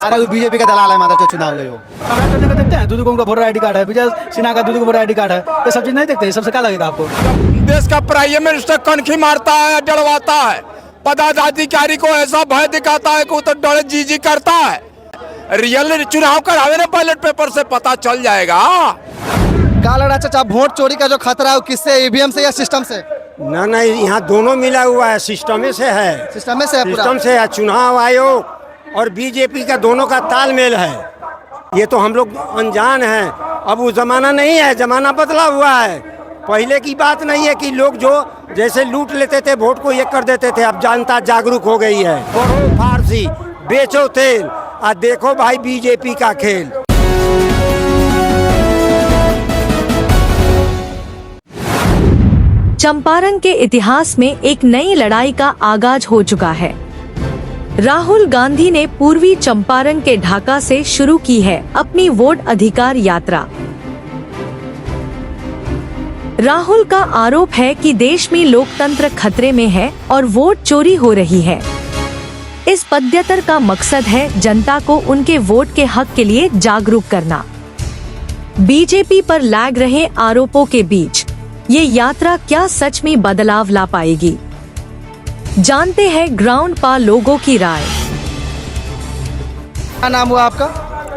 अरे वो बीजेपी का दलाल है, माता जो चुनाव ले को देखते हैं दूध का वोटर आईडी कार्ड है, विजय सिन्हा का दूध का वोटर आईडी कार्ड है, ये सब चीज नहीं देखते हैं। सबसे क्या लगेगा आपको? देश का प्राइम मिनिस्टर कनखी मारता है, डरवाता है, पदाधिकारी को ऐसा भय दिखाता है कि वो तो डर जी करता है। रियल चुनाव करावे ना, बैलेट पेपर से पता चल जाएगा। क्या लग रहा है चाचा, वोट चोरी का जो खतरा है वो किससे, ईवीएम से या सिस्टम से? ना यहाँ दोनों मिला हुआ है, सिस्टम से है, सिस्टम से है पूरा। सिस्टम से है। चुनाव आयोग और बीजेपी का दोनों का तालमेल है। ये तो हम लोग अनजान हैं। अब वो जमाना नहीं है, जमाना बदला हुआ है। पहले की बात नहीं है कि लोग जो जैसे लूट लेते थे, वोट को ये कर देते थे। अब जनता जागरूक हो गई है। पढ़ो फारसी, बेचो तेल, और देखो भाई बीजेपी का खेल। चंपारण के इतिहास में एक नई लड़ाई का आगाज हो चुका है। राहुल गांधी ने पूर्वी चंपारण के ढाका से शुरू की है अपनी वोट अधिकार यात्रा। राहुल का आरोप है कि देश में लोकतंत्र खतरे में है और वोट चोरी हो रही है। इस पदयात्रा का मकसद है जनता को उनके वोट के हक के लिए जागरूक करना। बीजेपी पर लग रहे आरोपों के बीच ये यात्रा क्या सच में बदलाव ला पाएगी? जानते हैं ग्राउंड पा लोगों की राय। क्या नाम हुआ आपका?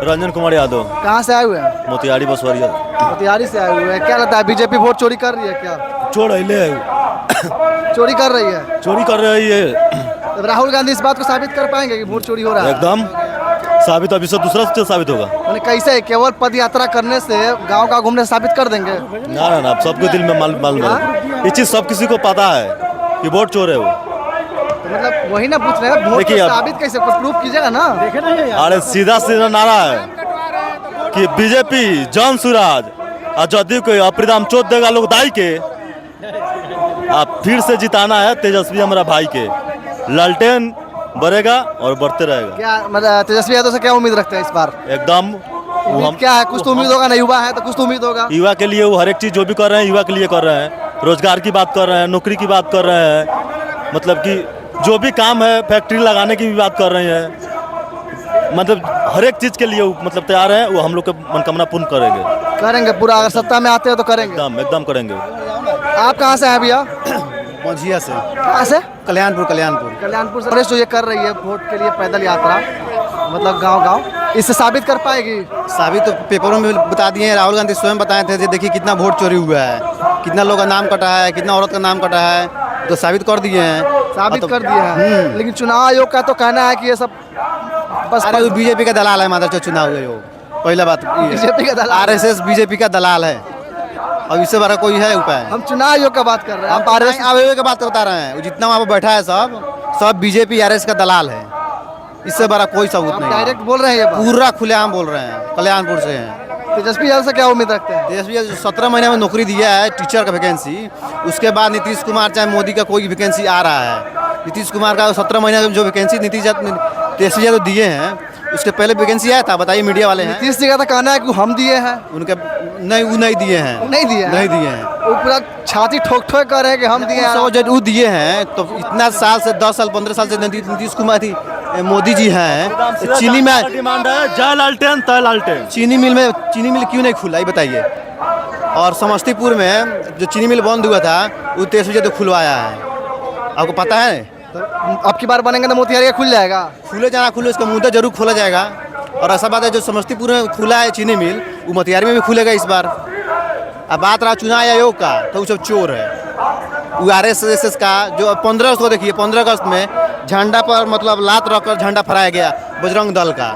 रंजन कुमार यादव। कहाँ से आए हुए हैं? मोतिहारी बसवरिया। मोतिहारी से आए हुए हैं। क्या लगता है बीजेपी वोट चोरी कर रही है क्या? चोरी कर रही है। चोरी कर रही है। तो राहुल गांधी इस बात को साबित कर पाएंगे कि वोट चोरी हो रहा है? एकदम साबित, अभी से दूसरा से साबित होगा। मैंने कैसे, केवल पद यात्रा करने से, गांव गांव घूमने से साबित कर देंगे? ना ना, सबके दिल में मालूम है। ये चीज सब किसी को पता है कि वोट चोर है वो। तो मतलब वही ना पूछ रहे हैं, वोट को साबित कैसे, प्रूफ कीजिएगा ना। अरे सीधा सीधा नारा है कि बीजेपी जन सुराज और जदयू को अप्रिदाम चोट देगा लोग दाई के। आप फिर से जिताना है तेजस्वी हमारा भाई के। लालटेन बढ़ेगा और बढ़ते रहेगा। क्या मतलब तेजस्वी यादव से क्या उम्मीद रखते हैं इस बार? एकदम उम्मीद क्या है? कुछ तो उम्मीद होगा ना, युवा है तो कुछ तो उम्मीद होगा। युवा के लिए वो हर एक चीज जो भी कर रहे हैं युवा के लिए कर रहे हैं। रोजगार की बात कर रहे हैं, नौकरी की बात कर रहे हैं, मतलब कि जो भी काम है, फैक्ट्री लगाने की भी बात कर रहे हैं। मतलब हर एक चीज के लिए वो मतलब तैयार है। वो हम लोग के मनकामना पूर्ण करेंगे पूरा। अगर सत्ता में आते हो तो करेंगे। एकदम करेंगे। आप कहाँ से हैं भैया? मझिया से। कहाँ से? कल्याणपुर से। जो ये कर रही है वोट के लिए पैदल यात्रा, मतलब गांव गांव, इससे साबित कर पाएगी? साबित तो पेपरों में बता दिए हैं। राहुल गांधी स्वयं बताए थे, देखिए कितना वोट चोरी हुआ है, कितना लोग का नाम कटा है, कितना औरत का नाम कटा है, तो साबित कर दिए हैं। कर दिए हैं। लेकिन चुनाव आयोग का तो कहना है कि ये सब बस बीजेपी का दलाल है, माता जो चुनाव आयोग। पहला बात बीजेपी का दलाल, आरएसएस बीजेपी का दलाल है। अब इससे बड़ा कोई है उपाय? हम चुनाव आयोग का बात कर रहे हैं, हम आरएसएस आयोग की बात बता रहे हैं। जितना वहाँ पर बैठा है सब बीजेपी आरएसएस का दलाल है। इससे बड़ा कोई सबूत नहीं। डायरेक्ट बोल रहे हैं ये बात? पूरा खुलेआम बोल रहे हैं। कल्याणपुर से हैं। तेजस्वी यादव से क्या उम्मीद रखते हैं? तेजस्वी यादव 17 महीने में नौकरी दिया है, टीचर का वैकेंसी। उसके बाद नीतीश कुमार चाहे मोदी का कोई वैकेंसी आ रहा है। नीतीश कुमार का 17 महीने में जो वैकेंसी तेजस्वी यादव दिए हैं, उसके पहले वैकेंसी आया था? बताइए, मीडिया वाले हैं। नीतीश जी का तो कहना है कि हम दिए हैं। उनके नहीं, वो नहीं दिए हैं। नहीं दिए हैं। वो पूरा छाती ठोक ठोक कर रहे हैं कि हम दिए हैं। जब वो दिए हैं तो इतना साल से 10 साल 15 साल से नीतीश कुमार थी, मोदी जी हैं। चीनी में डिमांड है, जय लालटेन तय लालटेन। चीनी मिल क्यों नहीं खुला, ये बताइए। और समस्तीपुर में जो चीनी मिल बंद हुआ था, वो तेजस्वी यादव खुलवाया है। आपको पता है? तो अब की बार बनेंगे तो मोतिहारी खुल जाएगा। खुले उसका मुद्दा जरूर खोला जाएगा। और ऐसा बात है, जो समस्तीपुर में खुला है चीनी मिल, वो मोतिहारी में भी खुलेगा इस बार। अब बात रहा चुनाव आयोग का, तो वो सब चोर है। वो आरएसएस का जो 15 अगस्त को देखिए, 15 अगस्त में झंडा पर मतलब लात रखकर झंडा फहराया गया बजरंग दल का,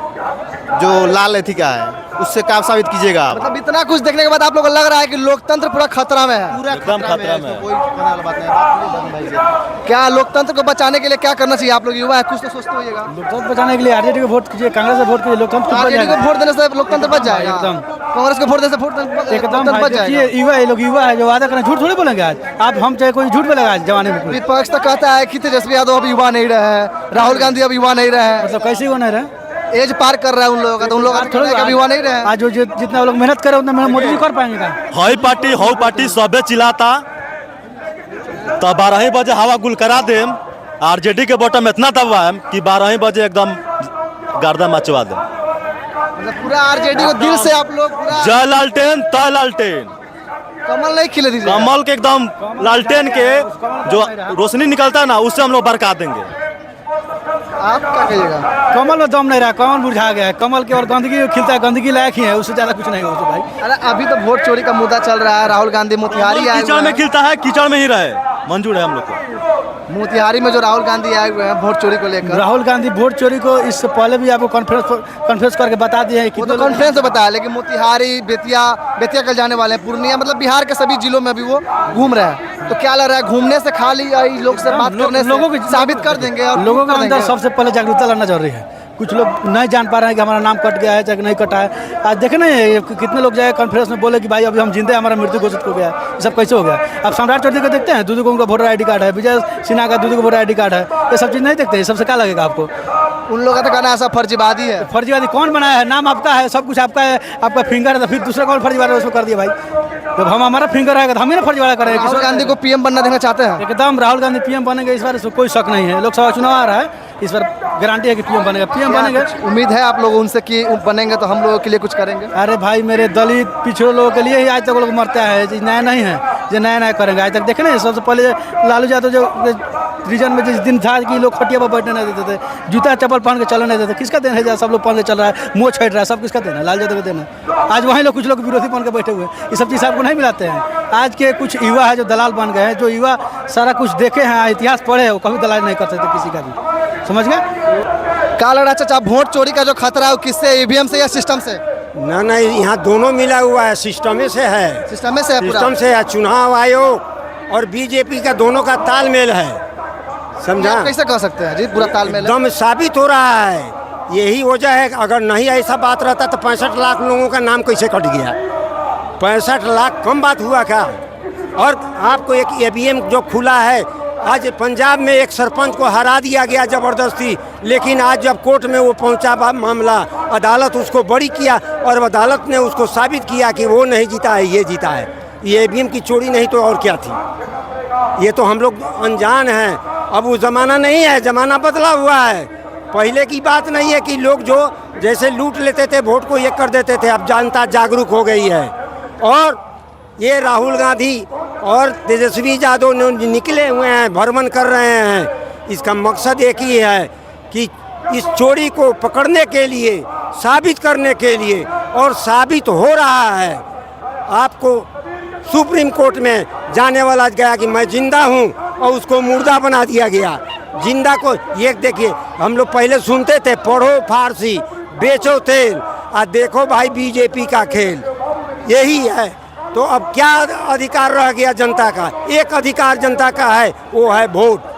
जो लाल एथी का है। उससे क्या साबित कीजिएगा आप? मतलब इतना कुछ देखने के बाद आप लोगों को लग रहा है कि लोकतंत्र पूरा खतरा में है? पूरा एकदम खतरा में है। कोई वाला बात नहीं। क्या लोकतंत्र को बचाने के लिए क्या करना चाहिए? आप लोग युवा है, कुछ तो सोचते होइएगा। लोकतंत्र बचाने के लिए आरजेडी को वोट कीजिए, कांग्रेस को वोट कीजिए, लोकतंत्र आरजेडी को वोट देने से लोकतंत्र बच जाएगा। एकदम। कांग्रेस को वोट देने से एकदम बच जाएगा। युवा है जो वादा करें, झूठ थोड़ी बोलेंगे आज आप। हम चाहे कोई झूठ बोलेगा आज जमाने में। विपक्ष तो कहता है कि तेजस्वी यादव अब युवा नहीं रहे हैं, राहुल गांधी अब युवा नहीं रहे हैं। मतलब कैसे युवा नहीं रहे? एज पार कर रहा है उन लोगों का, तो उन लोगों का थोड़ा कभी युवा नहीं रहे। आज जो जितना लोग मेहनत करे उतना मेहनत मोदी जी कर पाएंगे क्या? हाई पार्टी सबे चिल्लाता, तो 12 बजे हवा गुल करा देम। आरजेडी के बटन में इतना दबाएम कि 12 बजे एकदम गर्दा मचवा दें। मतलब पूरा आरजेडी को दिल से आप लोग पूरा जय लालटेन तय लालटेन, कमल नहीं खिले दीजिए। कमल के एकदम लालटेन के जो रोशनी निकलता है ना, उससे हम लोग बरका देंगे। आप क्या कहिएगा? कमल में दम नहीं रहा, कमल मुरझा गया है। कमल की और गंदगी खिलता है, गंदगी लायक ही है, उससे ज्यादा कुछ नहीं हो तो भाई। अरे अभी तो वोट चोरी का मुद्दा चल रहा है, राहुल गांधी मोतिहारी आए कीचड़ हुए में हैं। खिलता है, कीचड़ में ही रहे, मंजूर है हम लोग को। मोतिहारी में जो राहुल गांधी आए हुए हैं वोट चोरी को लेकर, राहुल गांधी वोट चोरी को इससे पहले भी आपको कॉन्फ्रेंस करके बता दिए हैं। वो तो कॉन्फ्रेंस में बताया, लेकिन मोतिहारी बेतिया कल जाने वाले हैं, पूर्णिया मतलब बिहार के सभी जिलों में अभी वो घूम रहे हैं। तो क्या लग रहा है, घूमने से खाली लोग से बात करने से लोगों को साबित कर देंगे और लोगों के कर अंदर देंगे? सबसे पहले जागरूकता लाना जरूरी है। कुछ लोग नहीं जान पा रहे हैं कि हमारा नाम कट गया है चाहे नहीं कटा है। आज देखे ना कितने लोग जाए कॉन्फ्रेंस में बोले कि भाई अभी हम जिंदे, हमारा मृत्यु घोषित हो गया। ये सब कैसे हो गया? अब सम्राट चौधरी को देखते हैं, दूध का वोटर आईडी कार्ड है, विजय सिन्हा का दूध का वोटर आईडी कार्ड है, ये सब चीज़ नहीं देखते हैं। सबसे क्या लगेगा आपको? उन लोगों का तो कहना ऐसा फर्जीवादी है। फर्जीवादी कौन बनाया है? नाम आपका है, सब कुछ आपका है, आपका फिंगर है, तो फिर दूसरा कौन फर्जीवादी उसको कर दिया भाई? जब हम हमारा फिंगर आएगा तो हम ही ना फर्जीवादा करेंगे। राहुल गांधी को पीएम बनना देखना चाहते हैं? एकदम राहुल गांधी पीएम बनेंगे इस बार, इसमें कोई शक नहीं है। लोकसभा चुनाव आ रहा है, इस बार गारंटी है कि पीएम बनेगा, पीएम बनेंगे। उम्मीद है आप लोगों उनसे कि बनेंगे तो हम लोगों के लिए कुछ करेंगे? अरे भाई मेरे दलित पिछड़े लोगों के लिए ही आज तक लोग मरते हैं, जो नया नहीं है, जो नया नया करेंगे। आज तक देखे ना, सबसे पहले लालू यादव जो रीजन में जिस दिन था कि लोग खटिया पर बैठने नहीं देते थे, जूता चप्पल पहन के चलने नहीं देते, किसका देन है? जहाँ सब लोग पहन के चल रहा है, मुँह छेड़ रहा है, सब किसका देना है? लालू यादव का देना है। आज वहीं लोग कुछ लोग विरोधी बन के बैठे हुए हैं, ये सब चीज़ आपको नहीं मिलाते हैं। आज के कुछ युवा है जो दलाल बन गए हैं, जो युवा सारा कुछ देखे हैं, इतिहास पढ़े हैं, वो कभी दलाल नहीं कर सकते किसी का भी, समझ गए? क्या लग रहा है चाचा, वोट चोरी का जो खतरा है वो किससे, ईवीएम से या सिस्टम से? ना ना, यहाँ दोनों मिला हुआ है, सिस्टम से है, सिस्टम से है पूरा? सिस्टम से है। चुनाव आयोग और बीजेपी का दोनों का तालमेल है, समझा? आप कैसे कह सकते हैं जी पूरा तालमेल है? एकदम साबित हो रहा है। यही वजह है, अगर नहीं ऐसा बात रहता तो 65 लाख लोगों का नाम कैसे कट गया? 65 लाख कम बात हुआ क्या? और आपको एक ईवीएम जो खुला है, आज पंजाब में एक सरपंच को हरा दिया गया ज़बरदस्ती, लेकिन आज जब कोर्ट में वो पहुंचा मामला, अदालत उसको बरी किया और अदालत ने उसको साबित किया कि वो नहीं जीता है, ये जीता है। ये ईवीएम की चोरी नहीं तो और क्या थी? ये तो हम लोग अनजान हैं। अब वो ज़माना नहीं है, ज़माना बदला हुआ है। पहले की बात नहीं है कि लोग जो जैसे लूट लेते थे, वोट को ये कर देते थे। अब जनता जागरूक हो गई है और ये राहुल गांधी और तेजस्वी यादव निकले हुए हैं, भ्रमण कर रहे हैं। इसका मकसद एक ही है कि इस चोरी को पकड़ने के लिए, साबित करने के लिए, और साबित हो रहा है। आपको सुप्रीम कोर्ट में जाने वाला गया कि मैं जिंदा हूं और उसको मुर्दा बना दिया गया। जिंदा को ये देखिए, हम लोग पहले सुनते थे पढ़ो फारसी बेचो तेल, आज देखो भाई बीजेपी का खेल यही है। तो अब क्या अधिकार रह गया जनता का? एक अधिकार जनता का है, वो है वोट।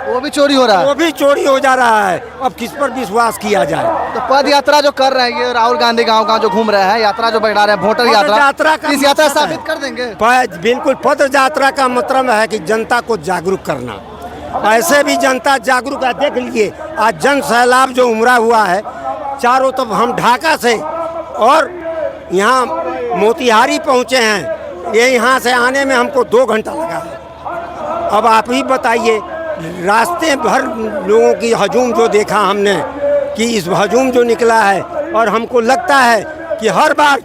वो भी चोरी हो रहा है, वो भी चोरी हो जा रहा है। अब किस पर विश्वास किया जाए? तो पद यात्रा जो कर रहे हैं ये राहुल गांधी गांव जो घूम रहे हैं, यात्रा जो बढ़ा रहे हैं, वोटर यात्रा का इस यात्रा मकसद साबित है। कर देंगे। बिल्कुल, पद यात्रा का मतलब है कि जनता को जागरूक करना। ऐसे भी जनता जागरूक है। देख लीजिए आज जन सैलाब जो उमड़ा हुआ है चारों तरफ। हम ढाका से और यहाँ मोतिहारी पहुँचे हैं, ये यहाँ से आने में हमको 2 घंटा लगा है। अब आप ही बताइए, रास्ते भर लोगों की हजूम जो देखा हमने, कि इस हजूम जो निकला है, और हमको लगता है कि हर बार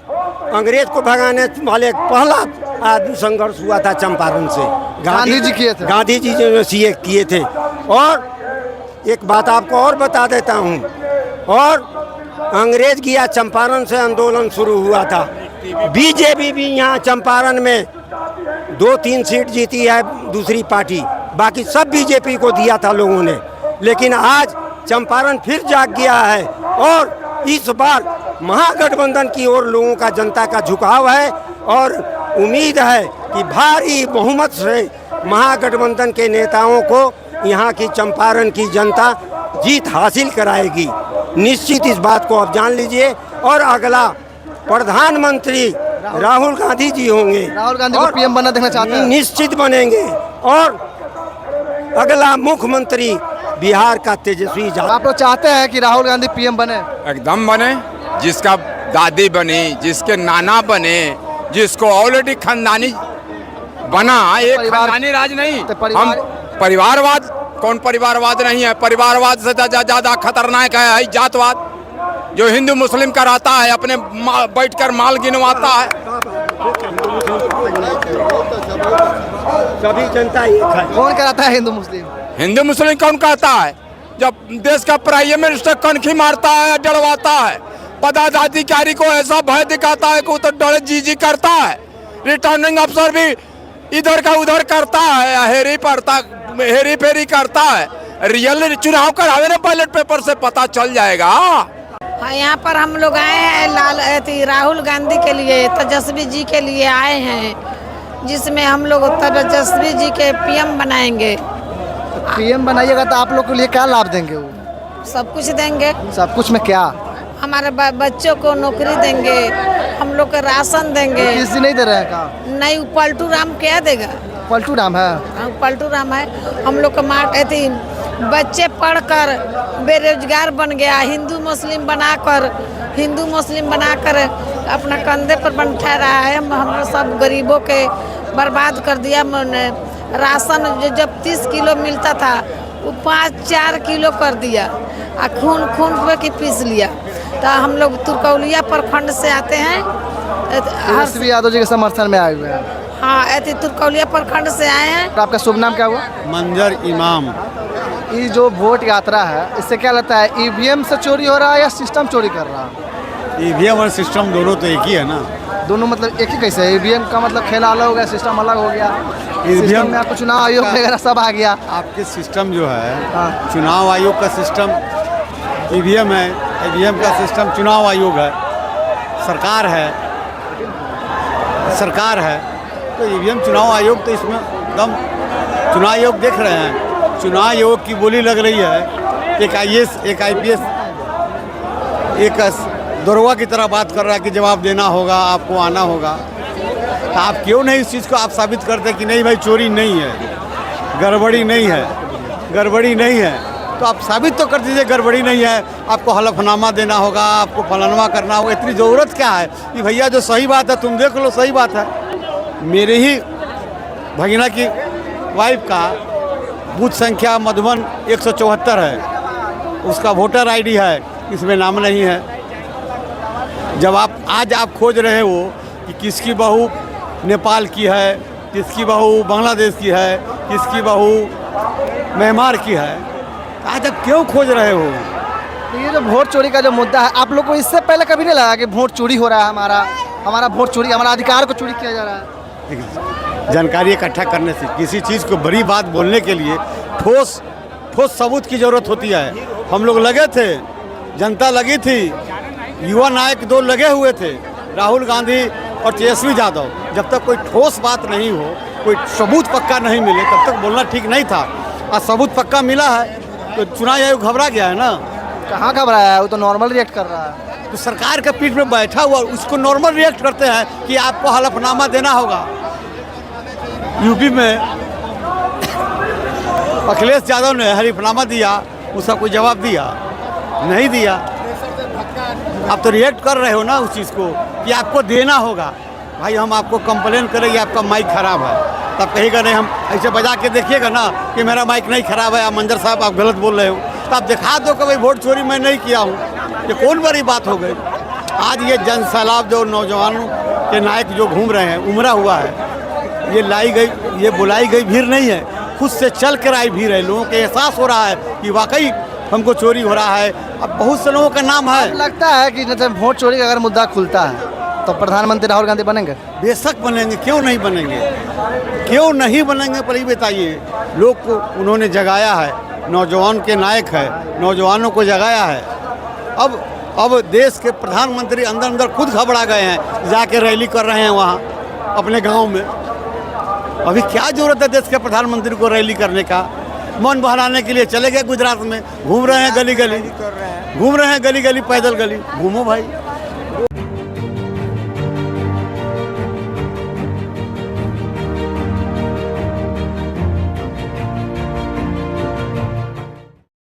अंग्रेज को भगाने वाले पहला आदमी संघर्ष हुआ था चंपारण से। गांधी जी किए थे। गांधी जी जो सीए किए थे। और एक बात आपको और बता देता हूँ, और अंग्रेज किया चंपारण से आंदोलन शुरू हुआ था। बीजेपी भी यहाँ चंपारण में 2-3 सीट जीती है दूसरी पार्टी, बाकी सब बीजेपी को दिया था लोगों ने। लेकिन आज चंपारण फिर जाग गया है और इस बार महागठबंधन की ओर लोगों का, जनता का झुकाव है और उम्मीद है कि भारी बहुमत से महागठबंधन के नेताओं को यहाँ की चंपारण की जनता जीत हासिल कराएगी। निश्चित इस बात को आप जान लीजिए। और अगला प्रधानमंत्री राहुल गांधी जी होंगे। राहुल गांधी को पीएम बनना देखना चाहते हैं? निश्चित बनेंगे। और अगला मुख्यमंत्री बिहार का तेजस्वी यादव। आप लोग चाहते हैं कि राहुल गांधी पीएम बने? एकदम बने। जिसका दादी बनी, जिसके नाना बने, जिसको ऑलरेडी खानदानी बना, एक खानदानी राज नहीं। तो परिवार... हम परिवारवाद, कौन परिवारवाद नहीं है? परिवारवाद से ज्यादा खतरनाक है जातवाद। जो हिंदू मुस्लिम कराता है, अपने बैठकर माल गिनवाता है। सभी जनता एक है। कौन कराता है हिंदू मुस्लिम? हिंदू मुस्लिम कौन कहता है? जब देश का प्राइम मिनिस्टर कनखी मारता है, डरवाता है, पदाधिकारी को ऐसा भय दिखाता है कि वो तो डरे जी करता है। रिटर्निंग अफसर भी इधर का उधर करता है, हेरी फेरी करता है। रियल चुनाव करावे ना बैलेट पेपर से पता चल जाएगा। हाँ, यहाँ पर हम लोग आए हैं राहुल गांधी के लिए, तेजस्वी जी के लिए आए हैं, जिसमें हम लोग तेजस्वी जी के पीएम बनाएंगे। पीएम बनाइएगा तो आप लोग के लिए क्या लाभ देंगे? वो सब कुछ देंगे। सब कुछ में क्या? हमारे बच्चों को नौकरी देंगे, हम लोग को राशन देंगे। किसी नहीं दे रहे हैं का? नहीं, पलटू राम क्या देगा? पलटू राम है? हाँ, पलटू राम है। हम लोग को बच्चे पढ़कर बेरोजगार बन गया, हिंदू मुस्लिम बनाकर अपना कंधे पर बैठा रहा है। हम सब गरीबों के बर्बाद कर दिया। राशन जब 30 किलो मिलता था वो 5-4 किलो कर दिया, खून पे की पीस लिया। तो हम लोग तुरकौलिया प्रखंड से आते हैं, तेजस्वी यादव जी के समर्थन में आए हुए हैं। हाँ, ऐसे तुरकौलिया प्रखंड से आए हैं। आपका शुभ नाम क्या हुआ? मंजर इमाम। ये जो वोट यात्रा है, इससे क्या लगता है, ईवीएम से चोरी हो रहा है या सिस्टम चोरी कर रहा है? ईवीएम और सिस्टम दोनों तो एक ही है ना। दोनों मतलब एक ही कैसे? ईवीएम का मतलब खेल अलग हो गया, सिस्टम अलग हो गया। ईवीएम में आपको चुनाव आयोग वगैरह सब आ गया। आपके सिस्टम जो है, चुनाव आयोग का सिस्टम ईवीएम है, ईवीएम का सिस्टम चुनाव आयोग है, सरकार है। तो ईवीएम चुनाव आयोग, तो इसमें एकदम चुनाव आयोग देख रहे हैं। चुनाव आयोग की बोली लग रही है, एक IAS एक IPS एक दरोगा की तरह बात कर रहा है कि जवाब देना होगा, आपको आना होगा। तो आप क्यों नहीं इस चीज़ को आप साबित करते कि नहीं भाई चोरी नहीं है, गड़बड़ी नहीं है, तो आप साबित तो कर दीजिए गड़बड़ी नहीं है। आपको हलफनामा देना होगा, आपको फलाना करना होगा। इतनी ज़रूरत क्या है कि भैया जो सही बात है तुम देख लो, सही बात है। मेरे ही भगिना की वाइफ का बूथ संख्या मधुबन 174 है, उसका वोटर ID है, इसमें नाम नहीं है। जब आज आप खोज रहे हो कि किसकी बहू नेपाल की है, किसकी बहू बांग्लादेश की है, किसकी बहू म्यांमार की है, आज आप क्यों खोज रहे हो? तो ये जो वोट चोरी का जो मुद्दा है, आप लोग को इससे पहले कभी नहीं लगा कि वोट चोरी हो रहा है? हमारा वोट चोरी, हमारा अधिकार को चोरी किया जा रहा है? जानकारी इकट्ठा करने से, किसी चीज़ को बड़ी बात बोलने के लिए ठोस सबूत की ज़रूरत होती है। हम लोग लगे थे, जनता लगी थी, युवा नायक 2 लगे हुए थे, राहुल गांधी और तेजस्वी यादव। जब तक कोई ठोस बात नहीं हो, कोई सबूत पक्का नहीं मिले, तब तक बोलना ठीक नहीं था। आज सबूत पक्का मिला है तो चुनाव आयोग घबरा गया है ना। कहाँ घबराया है? वो तो नॉर्मल रिएक्ट कर रहा है। तो सरकार के पीठ में बैठा हुआ उसको नॉर्मल रिएक्ट करते हैं कि आपको हलफनामा देना होगा। यूपी में अखिलेश यादव ने हलफनामा दिया, उसका कोई जवाब दिया नहीं दिया। आप तो रिएक्ट कर रहे हो ना उस चीज़ को कि आपको देना होगा। भाई हम आपको कंप्लेन करेंगे आपका माइक खराब है, तब कहेगा नहीं, हम ऐसे बजा के देखिएगा ना कि मेरा माइक नहीं खराब है, आप मंजर साहब आप गलत बोल रहे हो, तो आप दिखा दो कि भाई वोट चोरी मैं नहीं किया हूँ। ये कौन बड़ी बात हो गई? आज ये जन सैलाब जो नौजवानों के नायक जो घूम रहे हैं, उमड़ा हुआ है, ये बुलाई गई भीड़ नहीं है, खुद से चल कर आई भीड़ है। लोगों को एहसास हो रहा है कि वाकई हमको चोरी हो रहा है। अब बहुत से लोगों का नाम है। लगता है कि जब वोट चोरी का अगर मुद्दा खुलता है तो प्रधानमंत्री राहुल गांधी बनेंगे? बेशक बनेंगे, क्यों नहीं बनेंगे? पर ये बताइए, लोग को उन्होंने जगाया है, नौजवान के नायक है, नौजवानों को जगाया है। अब देश के प्रधानमंत्री अंदर खुद घबरा गए हैं, जाके रैली कर रहे हैं वहाँ अपने गांव में। अभी क्या जरूरत है देश के प्रधानमंत्री को रैली करने का? मन बहलाने के लिए चले गए गुजरात में, घूम रहे हैं गली गली पैदल गली। घूमो भाई।